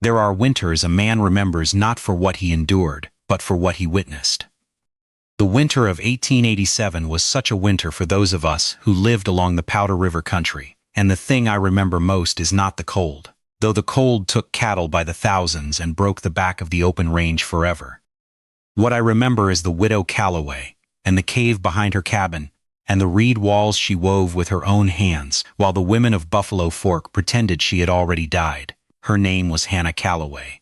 There are winters a man remembers not for what he endured, but for what he witnessed. The winter of 1887 was such a winter for those of us who lived along the Powder River country, and the thing I remember most is not the cold, though the cold took cattle by the thousands and broke the back of the open range forever. What I remember is the widow Calloway, and the cave behind her cabin, and the reed walls she wove with her own hands, while the women of Buffalo Fork pretended she had already died. Her name was Hannah Calloway.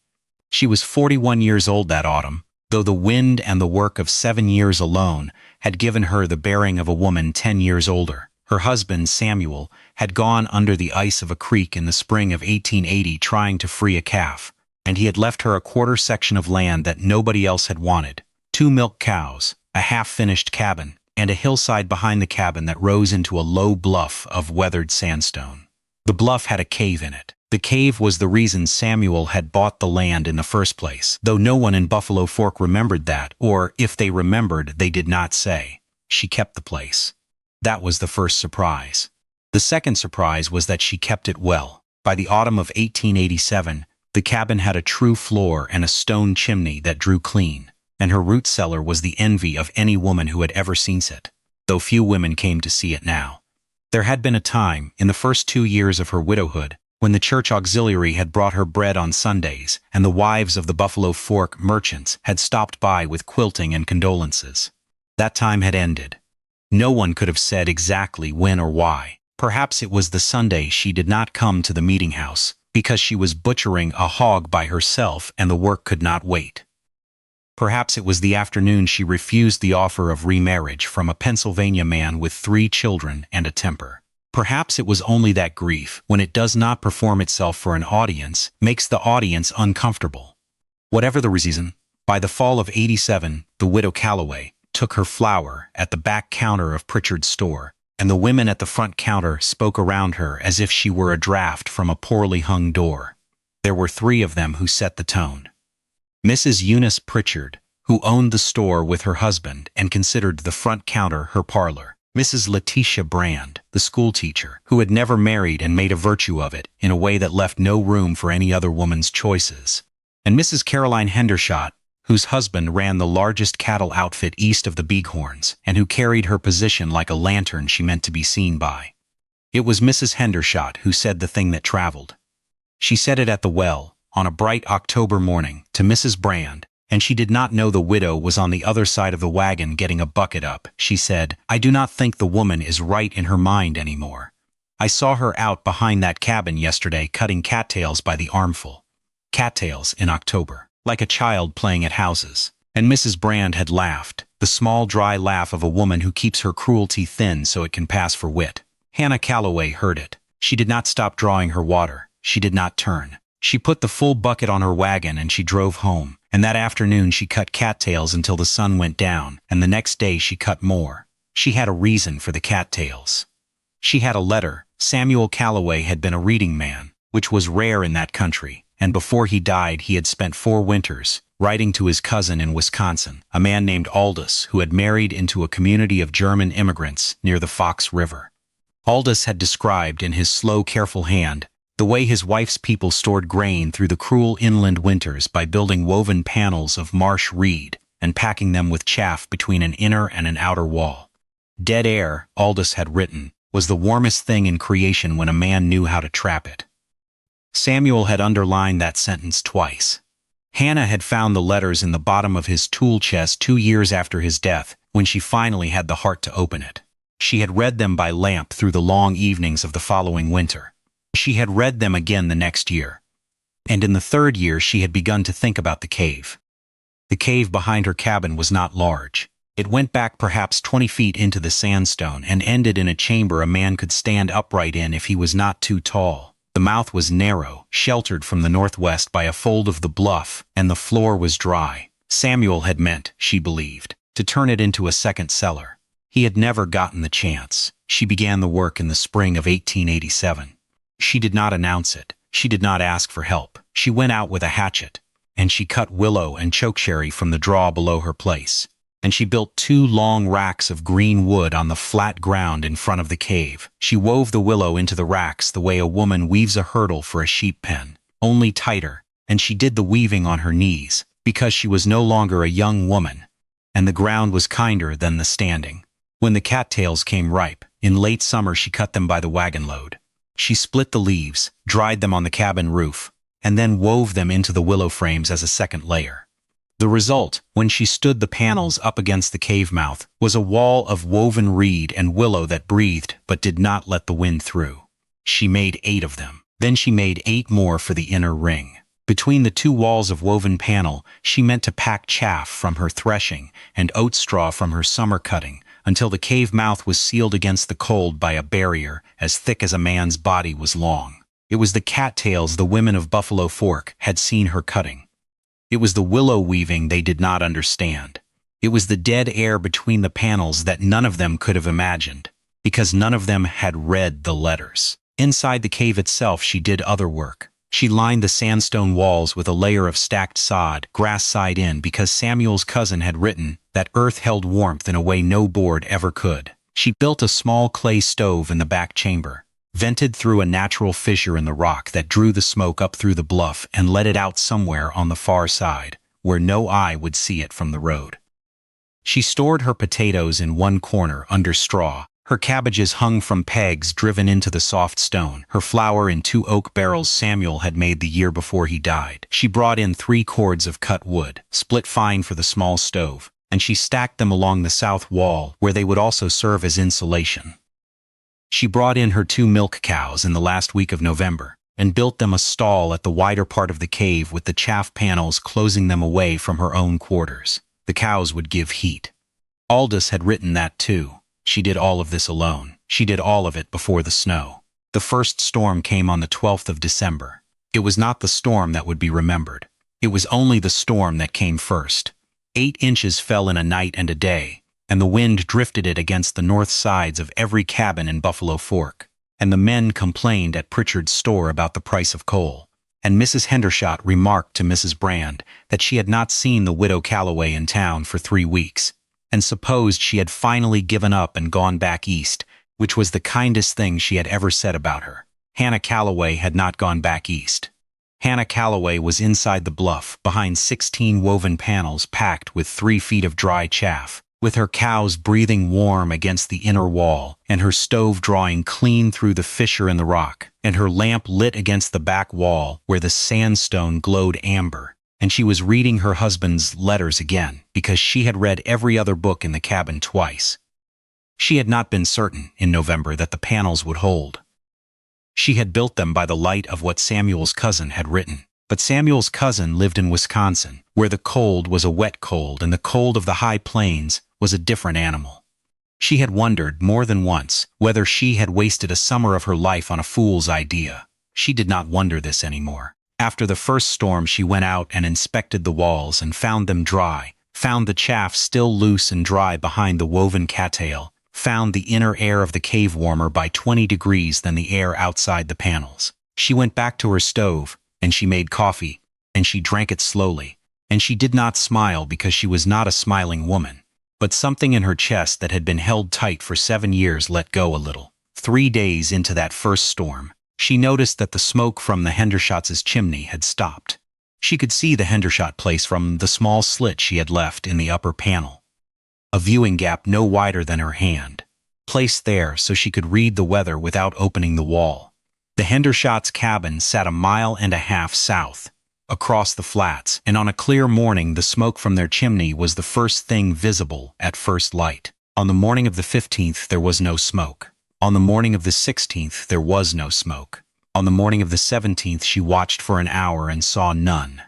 She was 41 years old that autumn, though the wind and the work of 7 years alone had given her the bearing of a woman 10 years older. Her husband, Samuel, had gone under the ice of a creek in the spring of 1880 trying to free a calf, and he had left her a quarter section of land that nobody else had wanted, 2 milk cows, a half-finished cabin, and a hillside behind the cabin that rose into a low bluff of weathered sandstone. The bluff had a cave in it. The cave was the reason Samuel had bought the land in the first place, though no one in Buffalo Fork remembered that, or if they remembered, they did not say. She kept the place. That was the first surprise. The second surprise was that she kept it well. By the autumn of 1887, the cabin had a true floor and a stone chimney that drew clean, and her root cellar was the envy of any woman who had ever seen it, though few women came to see it now. There had been a time, in the first 2 years of her widowhood, when the church auxiliary had brought her bread on Sundays, and the wives of the Buffalo Fork merchants had stopped by with quilting and condolences. That time had ended. No one could have said exactly when or why. Perhaps it was the Sunday she did not come to the meeting house, because she was butchering a hog by herself and the work could not wait. Perhaps it was the afternoon she refused the offer of remarriage from a Pennsylvania man with 3 children and a temper. Perhaps it was only that grief, when it does not perform itself for an audience, makes the audience uncomfortable. Whatever the reason, by the fall of '87, the widow Calloway took her flour at the back counter of Pritchard's store, and the women at the front counter spoke around her as if she were a draft from a poorly hung door. There were 3 of them who set the tone. Mrs. Eunice Pritchard, who owned the store with her husband and considered the front counter her parlor. Mrs. Letitia Brand, the schoolteacher, who had never married and made a virtue of it in a way that left no room for any other woman's choices. And Mrs. Caroline Hendershot, whose husband ran the largest cattle outfit east of the Bighorns, and who carried her position like a lantern she meant to be seen by. It was Mrs. Hendershot who said the thing that traveled. She said it at the well, on a bright October morning, to Mrs. Brand, and she did not know the widow was on the other side of the wagon getting a bucket up. She said, "I do not think the woman is right in her mind anymore. I saw her out behind that cabin yesterday cutting cattails by the armful." Cattails in October, like a child playing at houses. And Mrs. Brand had laughed, the small dry laugh of a woman who keeps her cruelty thin so it can pass for wit. Hannah Calloway heard it. She did not stop drawing her water. She did not turn. She put the full bucket on her wagon and she drove home. And that afternoon she cut cattails until the sun went down, and the next day she cut more. She had a reason for the cattails. She had a letter. Samuel Calloway had been a reading man, which was rare in that country, and before he died he had spent 4 winters writing to his cousin in Wisconsin, a man named Aldous, who had married into a community of German immigrants near the Fox River. Aldous had described in his slow, careful hand the way his wife's people stored grain through the cruel inland winters by building woven panels of marsh reed and packing them with chaff between an inner and an outer wall. Dead air, Aldous had written, was the warmest thing in creation when a man knew how to trap it. Samuel had underlined that sentence twice. Hannah had found the letters in the bottom of his tool chest 2 years after his death, when she finally had the heart to open it. She had read them by lamp through the long evenings of the following winter. She had read them again the next year. And in the 3rd year she had begun to think about the cave. The cave behind her cabin was not large. It went back perhaps 20 feet into the sandstone and ended in a chamber a man could stand upright in if he was not too tall. The mouth was narrow, sheltered from the northwest by a fold of the bluff, and the floor was dry. Samuel had meant, she believed, to turn it into a second cellar. He had never gotten the chance. She began the work in the spring of 1887. She did not announce it. She did not ask for help. She went out with a hatchet, and she cut willow and chokecherry from the draw below her place. And she built 2 long racks of green wood on the flat ground in front of the cave. She wove the willow into the racks the way a woman weaves a hurdle for a sheep pen, only tighter, and she did the weaving on her knees, because she was no longer a young woman, and the ground was kinder than the standing. When the cattails came ripe, in late summer she cut them by the wagon load. She split the leaves, dried them on the cabin roof, and then wove them into the willow frames as a second layer. The result, when she stood the panels up against the cave mouth, was a wall of woven reed and willow that breathed but did not let the wind through. She made 8 of them. Then she made 8 more for the inner ring. Between the 2 walls of woven panel, she meant to pack chaff from her threshing and oat straw from her summer cutting, until the cave mouth was sealed against the cold by a barrier as thick as a man's body was long. It was the cattails the women of Buffalo Fork had seen her cutting. It was the willow weaving they did not understand. It was the dead air between the panels that none of them could have imagined, because none of them had read the letters. Inside the cave itself she did other work. She lined the sandstone walls with a layer of stacked sod, grass side in, because Samuel's cousin had written that earth held warmth in a way no board ever could. She built a small clay stove in the back chamber, vented through a natural fissure in the rock that drew the smoke up through the bluff and let it out somewhere on the far side, where no eye would see it from the road. She stored her potatoes in one corner under straw. Her cabbages hung from pegs driven into the soft stone, her flour in 2 oak barrels Samuel had made the year before he died. She brought in 3 cords of cut wood, split fine for the small stove, and she stacked them along the south wall, where they would also serve as insulation. She brought in her 2 milk cows in the last week of November, and built them a stall at the wider part of the cave with the chaff panels closing them away from her own quarters. The cows would give heat. Aldous had written that too. She did all of this alone. She did all of it before the snow. The first storm came on the 12th of December. It was not the storm that would be remembered. It was only the storm that came first. 8 inches fell in a night and a day, and the wind drifted it against the north sides of every cabin in Buffalo Fork, and the men complained at Pritchard's store about the price of coal, and Mrs. Hendershot remarked to Mrs. Brand that she had not seen the widow Calloway in town for 3 weeks, and supposed she had finally given up and gone back east, which was the kindest thing she had ever said about her. Hannah Calloway had not gone back east. Hannah Calloway was inside the bluff, behind 16 woven panels packed with 3 feet of dry chaff, with her cows breathing warm against the inner wall, and her stove drawing clean through the fissure in the rock, and her lamp lit against the back wall where the sandstone glowed amber. And she was reading her husband's letters again, because she had read every other book in the cabin twice. She had not been certain, in November, that the panels would hold. She had built them by the light of what Samuel's cousin had written. But Samuel's cousin lived in Wisconsin, where the cold was a wet cold and the cold of the high plains was a different animal. She had wondered more than once whether she had wasted a summer of her life on a fool's idea. She did not wonder this anymore. After the first storm she went out and inspected the walls and found them dry, found the chaff still loose and dry behind the woven cattail, found the inner air of the cave warmer by 20 degrees than the air outside the panels. She went back to her stove, and she made coffee, and she drank it slowly, and she did not smile because she was not a smiling woman. But something in her chest that had been held tight for 7 years let go a little. 3 days into that first storm, she noticed that the smoke from the Hendershots' chimney had stopped. She could see the Hendershot place from the small slit she had left in the upper panel, a viewing gap no wider than her hand, placed there so she could read the weather without opening the wall. The Hendershots' cabin sat 1.5 miles south, across the flats, and on a clear morning the smoke from their chimney was the first thing visible at first light. On the morning of the 15th there was no smoke. On the morning of the 16th there was no smoke. On the morning of the 17th she watched for an hour and saw none.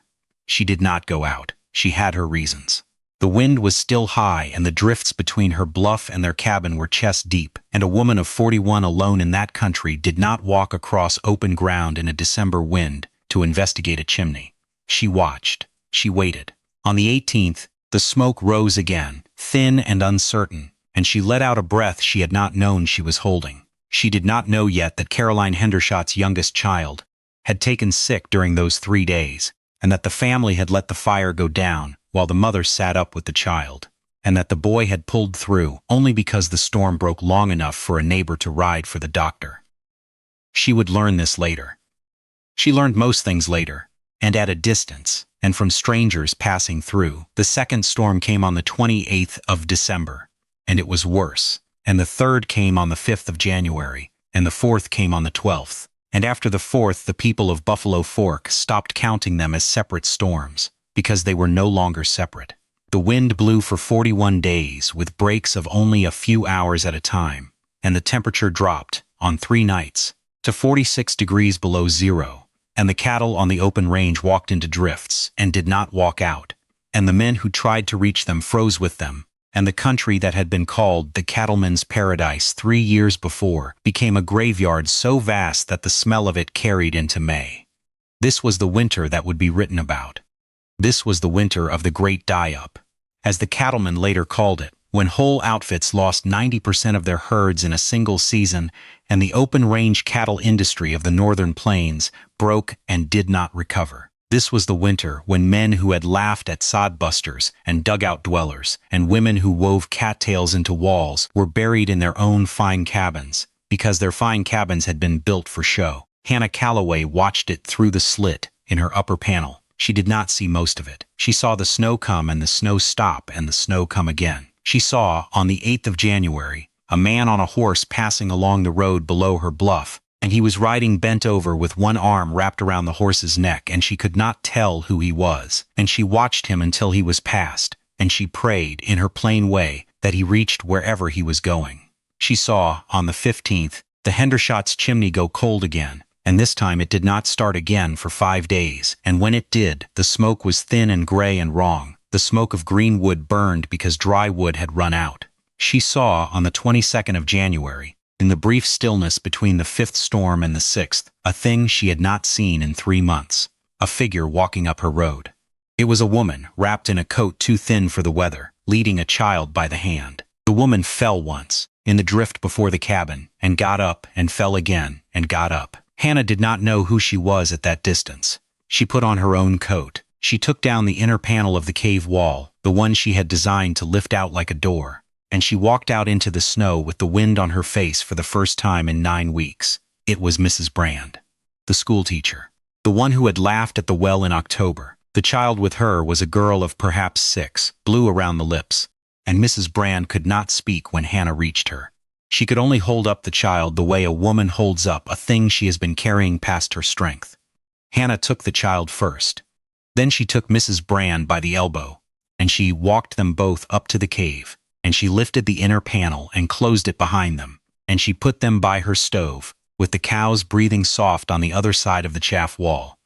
She did not go out. She had her reasons. The wind was still high, and the drifts between her bluff and their cabin were chest deep, and a woman of 41 alone in that country did not walk across open ground in a December wind to investigate a chimney. She watched. She waited. On the 18th, the smoke rose again, thin and uncertain, and she let out a breath she had not known she was holding. She did not know yet that Caroline Hendershot's youngest child had taken sick during those 3 days, and that the family had let the fire go down while the mother sat up with the child, and that the boy had pulled through only because the storm broke long enough for a neighbor to ride for the doctor. She would learn this later. She learned most things later. and at a distance, and from strangers passing through. The second storm came on the 28th of December, and it was worse. And the third came on the 5th of January, and the fourth came on the 12th. And after the fourth, the people of Buffalo Fork stopped counting them as separate storms, because they were no longer separate. The wind blew for 41 days, with breaks of only a few hours at a time, and the temperature dropped, on 3 nights, to 46 degrees below zero, and the cattle on the open range walked into drifts and did not walk out, and the men who tried to reach them froze with them, and the country that had been called the cattleman's paradise 3 years before became a graveyard so vast that the smell of it carried into May. This was the winter that would be written about. This was the winter of the Great Die-Up, as the cattlemen later called it, when whole outfits lost 90% of their herds in a single season, and the open-range cattle industry of the northern plains broke and did not recover. This was the winter when men who had laughed at sodbusters and dugout dwellers, and women who wove cattails into walls, were buried in their own fine cabins, because their fine cabins had been built for show. Hannah Calloway watched it through the slit in her upper panel. She did not see most of it. She saw the snow come and the snow stop and the snow come again. She saw, on the 8th of January, a man on a horse passing along the road below her bluff, and he was riding bent over with one arm wrapped around the horse's neck, and she could not tell who he was. And she watched him until he was past, and she prayed, in her plain way, that he reached wherever he was going. She saw, on the 15th, the Hendershot's chimney go cold again, and this time it did not start again for 5 days, and when it did, the smoke was thin and gray and wrong. The smoke of green wood burned because dry wood had run out. She saw, on the 22nd of January, in the brief stillness between the 5th storm and the 6th, a thing she had not seen in 3 months, a figure walking up her road. It was a woman, wrapped in a coat too thin for the weather, leading a child by the hand. The woman fell once, in the drift before the cabin, and got up, and fell again, and got up. Hannah did not know who she was at that distance. She put on her own coat. She took down the inner panel of the cave wall, the one she had designed to lift out like a door, and she walked out into the snow with the wind on her face for the first time in 9 weeks. It was Mrs. Brand, the schoolteacher, the one who had laughed at the well in October. The child with her was a girl of perhaps 6, blue around the lips, and Mrs. Brand could not speak when Hannah reached her. She could only hold up the child the way a woman holds up a thing she has been carrying past her strength. Hannah took the child first. Then she took Mrs. Brand by the elbow, and she walked them both up to the cave, and she lifted the inner panel and closed it behind them, and she put them by her stove, with the cows breathing soft on the other side of the chaff wall,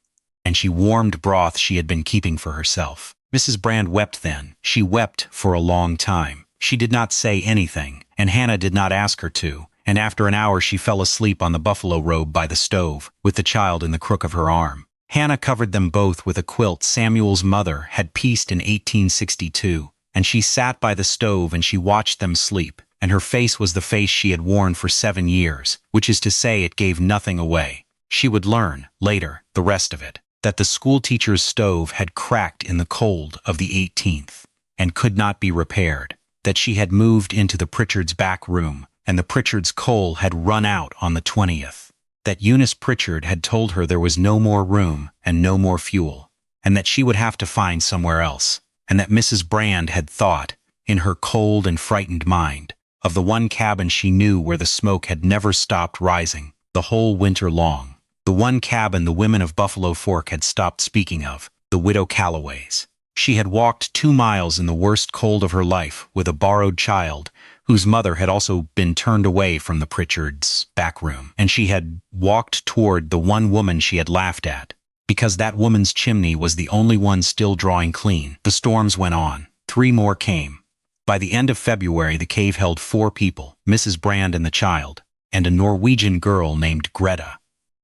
and she warmed broth she had been keeping for herself. Mrs. Brand wept then. She wept for a long time. She did not say anything, and Hannah did not ask her to, and after an hour she fell asleep on the buffalo robe by the stove, with the child in the crook of her arm. Hannah covered them both with a quilt Samuel's mother had pieced in 1862, and she sat by the stove and she watched them sleep, and her face was the face she had worn for 7 years, which is to say it gave nothing away. She would learn, later, the rest of it, that the schoolteacher's stove had cracked in the cold of the 18th, and could not be repaired, that she had moved into the Pritchards' back room, and the Pritchards' coal had run out on the 20th. That Eunice Pritchard had told her there was no more room and no more fuel, and that she would have to find somewhere else, and that Mrs. Brand had thought, in her cold and frightened mind, of the one cabin she knew where the smoke had never stopped rising, the whole winter long. The one cabin the women of Buffalo Fork had stopped speaking of, the widow Calloway's. She had walked 2 miles in the worst cold of her life with a borrowed child, whose mother had also been turned away from the Pritchards' back room, and she had walked toward the one woman she had laughed at, because that woman's chimney was the only one still drawing clean. The storms went on. 3 more came. By the end of February the cave held 4 people, Mrs. Brand and the child, and a Norwegian girl named Greta,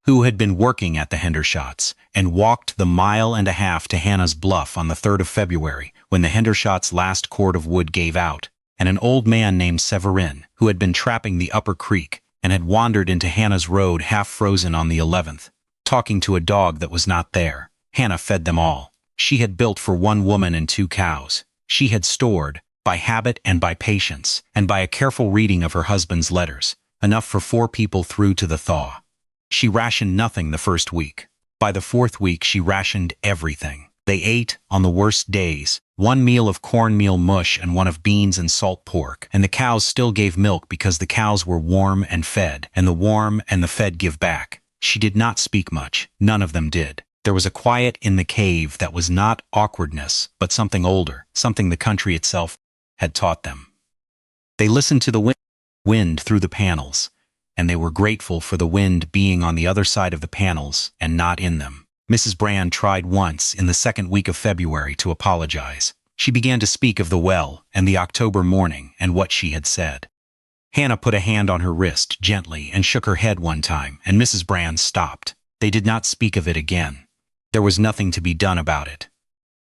who had been working at the Hendershots, and walked the 1.5 miles to Hannah's Bluff on the 3rd of February, when the Hendershots' last cord of wood gave out, and an old man named Severin, who had been trapping the upper creek, and had wandered into Hannah's road half frozen on the 11th, talking to a dog that was not there. Hannah fed them all. She had built for 1 woman and 2 cows. She had stored, by habit and by patience, and by a careful reading of her husband's letters, enough for 4 people through to the thaw. She rationed nothing the first week. By the fourth week, she rationed everything. They ate, on the worst days, one meal of cornmeal mush and one of beans and salt pork, and the cows still gave milk because the cows were warm and fed, and the warm and the fed give back. She did not speak much. None of them did. There was a quiet in the cave that was not awkwardness, but something older, something the country itself had taught them. They listened to the wind through the panels, and they were grateful for the wind being on the other side of the panels and not in them. Mrs. Brand tried once in the second week of February to apologize. She began to speak of the well and the October morning and what she had said. Hannah put a hand on her wrist gently and shook her head one time, and Mrs. Brand stopped. They did not speak of it again. There was nothing to be done about it.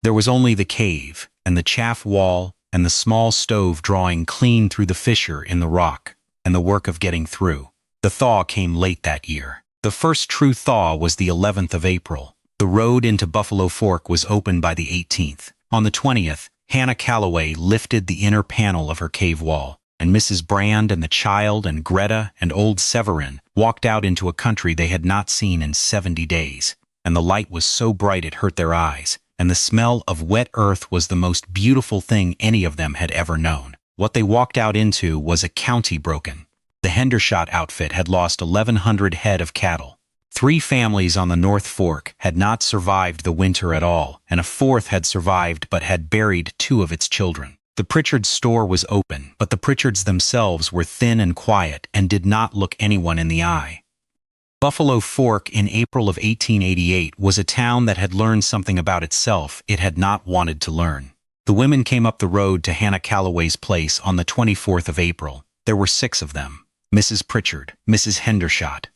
There was only the cave and the chaff wall and the small stove drawing clean through the fissure in the rock, and the work of getting through. The thaw came late that year. The first true thaw was the 11th of April. The road into Buffalo Fork was opened by the 18th. On the 20th, Hannah Calloway lifted the inner panel of her cave wall, and Mrs. Brand and the child and Greta and old Severin walked out into a country they had not seen in 70 days. And the light was so bright it hurt their eyes, and the smell of wet earth was the most beautiful thing any of them had ever known. What they walked out into was a county broken. The Hendershot outfit had lost 1,100 head of cattle. 3 families on the North Fork had not survived the winter at all, and a 4th had survived but had buried 2 of its children. The Pritchards' store was open, but the Pritchards themselves were thin and quiet and did not look anyone in the eye. Buffalo Fork in April of 1888 was a town that had learned something about itself it had not wanted to learn. The women came up the road to Hannah Calloway's place on the 24th of April. There were 6 of them. Mrs. Pritchard, Mrs. Hendershot.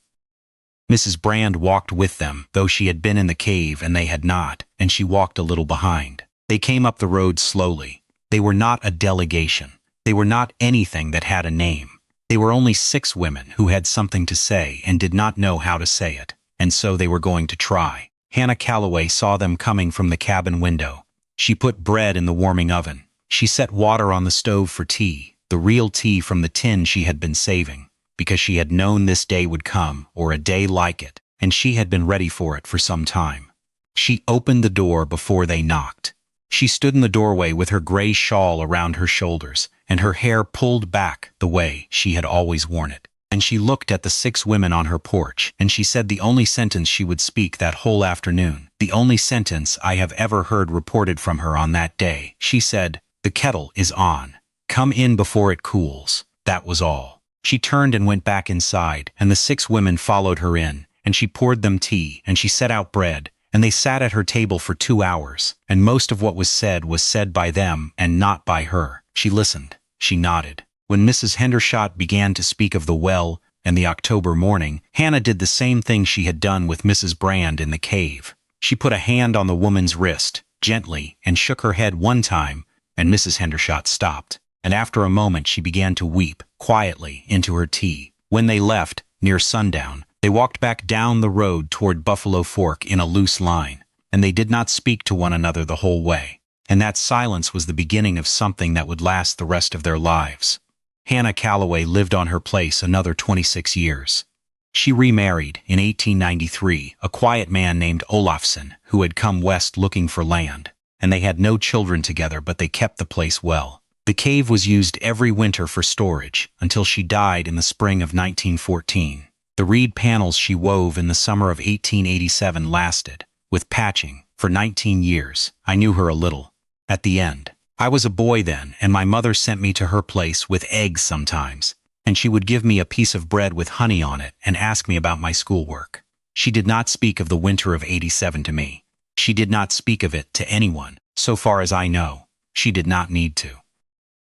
Mrs. Brand walked with them, though she had been in the cave and they had not, and she walked a little behind. They came up the road slowly. They were not a delegation. They were not anything that had a name. They were only 6 women who had something to say and did not know how to say it, and so they were going to try. Hannah Calloway saw them coming from the cabin window. She put bread in the warming oven. She set water on the stove for tea, the real tea from the tin she had been saving, because she had known this day would come, or a day like it, and she had been ready for it for some time. She opened the door before they knocked. She stood in the doorway with her gray shawl around her shoulders, and her hair pulled back the way she had always worn it. And she looked at the 6 women on her porch, and she said the only sentence she would speak that whole afternoon, the only sentence I have ever heard reported from her on that day. She said, "The kettle is on. Come in before it cools." That was all. She turned and went back inside, and the 6 women followed her in, and she poured them tea, and she set out bread, and they sat at her table for 2 hours, and most of what was said by them and not by her. She listened. She nodded. When Mrs. Hendershot began to speak of the well and the October morning, Hannah did the same thing she had done with Mrs. Brand in the cave. She put a hand on the woman's wrist, gently, and shook her head one time, and Mrs. Hendershot stopped. And after a moment she began to weep, quietly, into her tea. When they left, near sundown, they walked back down the road toward Buffalo Fork in a loose line, and they did not speak to one another the whole way. And that silence was the beginning of something that would last the rest of their lives. Hannah Calloway lived on her place another 26 years. She remarried, in 1893, a quiet man named Olafson, who had come west looking for land, and they had no children together, but they kept the place well. The cave was used every winter for storage, until she died in the spring of 1914. The reed panels she wove in the summer of 1887 lasted, with patching, for 19 years. I knew her a little. At the end, I was a boy then, and my mother sent me to her place with eggs sometimes, and she would give me a piece of bread with honey on it and ask me about my schoolwork. She did not speak of the winter of '87 to me. She did not speak of it to anyone, so far as I know. She did not need to.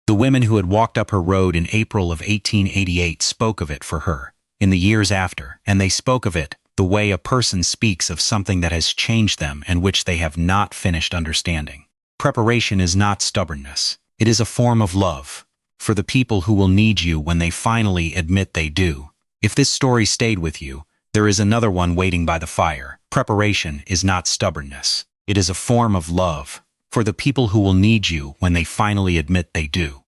The women who had walked up her road in April of 1888 spoke of it for her, in the years after, and they spoke of it the way a person speaks of something that has changed them and which they have not finished understanding. Preparation is not stubbornness. It is a form of love, for the people who will need you when they finally admit they do. If this story stayed with you, there is another one waiting by the fire. Preparation is not stubbornness. It is a form of love, for the people who will need you when they finally admit they do.